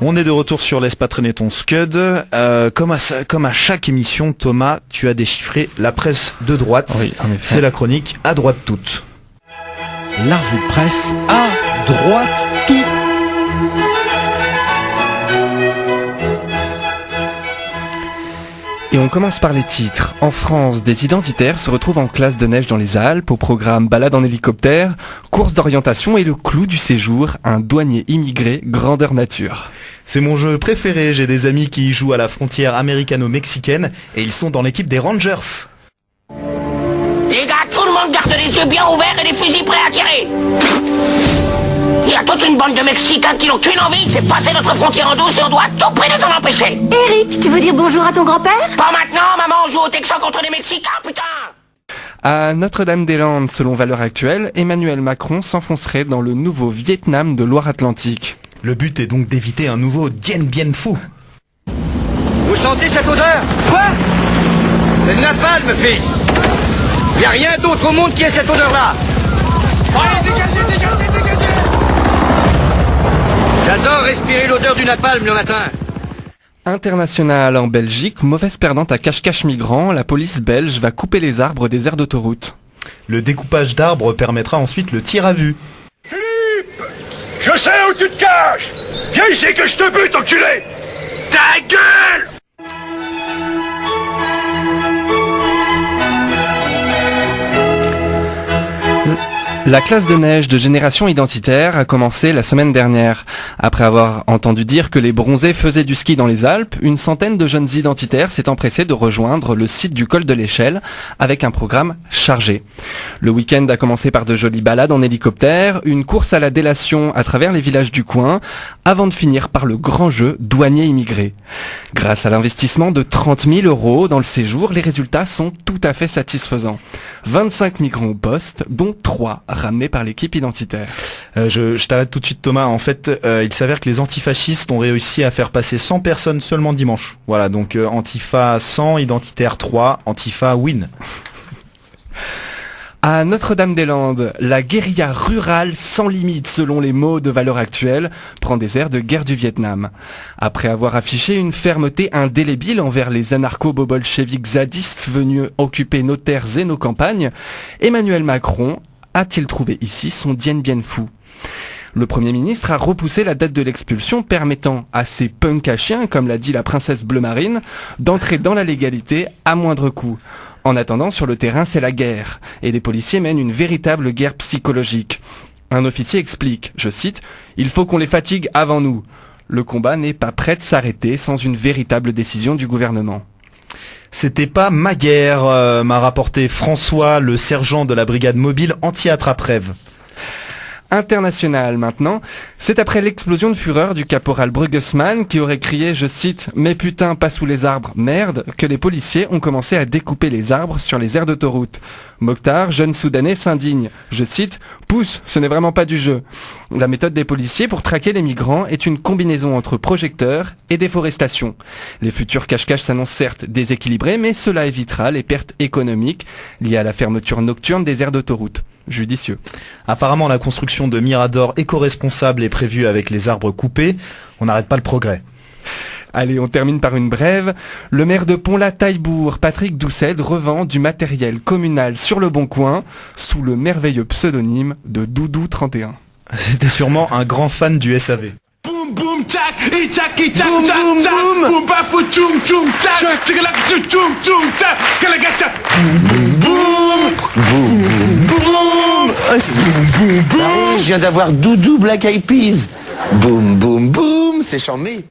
On est de retour sur Laisse pas traîner ton scud. Comme à chaque émission, Thomas, tu as déchiffré la presse de droite. Oui, en effet. C'est la chronique à droite toute. La revue de presse à droite toute. Et on commence par les titres. En France, des identitaires se retrouvent en classe de neige dans les Alpes, au programme balade en hélicoptère, course d'orientation et le clou du séjour, un douanier immigré grandeur nature. C'est mon jeu préféré, j'ai des amis qui y jouent à la frontière américano-mexicaine et ils sont dans l'équipe des Rangers. Les gars, tout le monde garde les yeux bien ouverts et les fusils prêts à tirer. Il y a toute une bande de Mexicains qui n'ont qu'une envie, c'est passer notre frontière en douce et on doit à tout prix les en empêcher. Eric, tu veux dire bonjour à ton grand-père? Pas maintenant, maman, on joue au Texan contre les Mexicains, putain. À Notre-Dame-des-Landes, selon Valeurs Actuelles, Emmanuel Macron s'enfoncerait dans le nouveau Vietnam de Loire-Atlantique. Le but est donc d'éviter un nouveau Dien Bien Phu. Vous sentez cette odeur? Quoi? C'est de napalm, fils. Il n'y a rien d'autre au monde qui ait cette odeur-là. Allez, dégagez, dégagez, dégagez. J'adore respirer l'odeur du napalm le matin. International en Belgique, mauvaise perdante à cache-cache migrant, la police belge va couper les arbres des aires d'autoroute. Le découpage d'arbres permettra ensuite le tir à vue. Philippe, je sais où tu te caches. Viens ici que je te bute, enculé. Ta gueule. La classe de neige de Génération Identitaire a commencé la semaine dernière. Après avoir entendu dire que les bronzés faisaient du ski dans les Alpes, une centaine de jeunes identitaires s'est empressé de rejoindre le site du col de l'Échelle avec un programme chargé. Le week-end a commencé par de jolies balades en hélicoptère, une course à la délation à travers les villages du coin, avant de finir par le grand jeu douanier immigré. Grâce à l'investissement de 30 000 € dans le séjour, les résultats sont tout à fait satisfaisants. 25 migrants au poste, dont 3 ramenés par l'équipe identitaire. Je t'arrête tout de suite Thomas, en fait il s'avère que les antifascistes ont réussi à faire passer 100 personnes seulement dimanche. Voilà, donc Antifa 100, Identitaire 3, Antifa win. À Notre-Dame-des-Landes, la guérilla rurale sans limite selon les mots de Valeurs Actuelles prend des airs de guerre du Vietnam. Après avoir affiché une fermeté indélébile envers les anarcho-bolcheviques zadistes venus occuper nos terres et nos campagnes, Emmanuel Macron a-t-il trouvé ici son Dien Bien Phu? Le Premier ministre a repoussé la date de l'expulsion permettant à ces punks à chiens, comme l'a dit la princesse bleu marine, d'entrer dans la légalité à moindre coût. En attendant, sur le terrain, c'est la guerre, et les policiers mènent une véritable guerre psychologique. Un officier explique, je cite, « Il faut qu'on les fatigue avant nous. Le combat n'est pas prêt de s'arrêter sans une véritable décision du gouvernement. » C'était pas ma guerre, m'a rapporté François, le sergent de la brigade mobile anti-attrape-rêve. International maintenant, c'est après l'explosion de fureur du caporal Bruggensmann qui aurait crié, je cite, « Mais putain, pas sous les arbres, merde !» que les policiers ont commencé à découper les arbres sur les aires d'autoroute. Mokhtar, jeune soudanais, s'indigne, je cite, « Pousse, ce n'est vraiment pas du jeu !» La méthode des policiers pour traquer les migrants est une combinaison entre projecteurs et déforestation. Les futurs cache-cache s'annoncent certes déséquilibrés, mais cela évitera les pertes économiques liées à la fermeture nocturne des aires d'autoroute. Judicieux. Apparemment, la construction de miradors éco-responsables est prévue avec les arbres coupés. On n'arrête pas le progrès. Allez, on termine par une brève. Le maire de Pont-la-Taillebourg, Patrick Doucet, revend du matériel communal sur le Bon Coin sous le merveilleux pseudonyme de Doudou 31. C'était sûrement un grand fan du SAV. Boum boum tchac, et tchac, et tchac, tchac, tchac. Boum papou tchoum tchoum tchac. Tchac tchoum tchoum tchac. Kalagacha. Boum boum boum boum. Je viens d'avoir Doudou Black Eyed Peas. Boum boum boum, c'est chambé.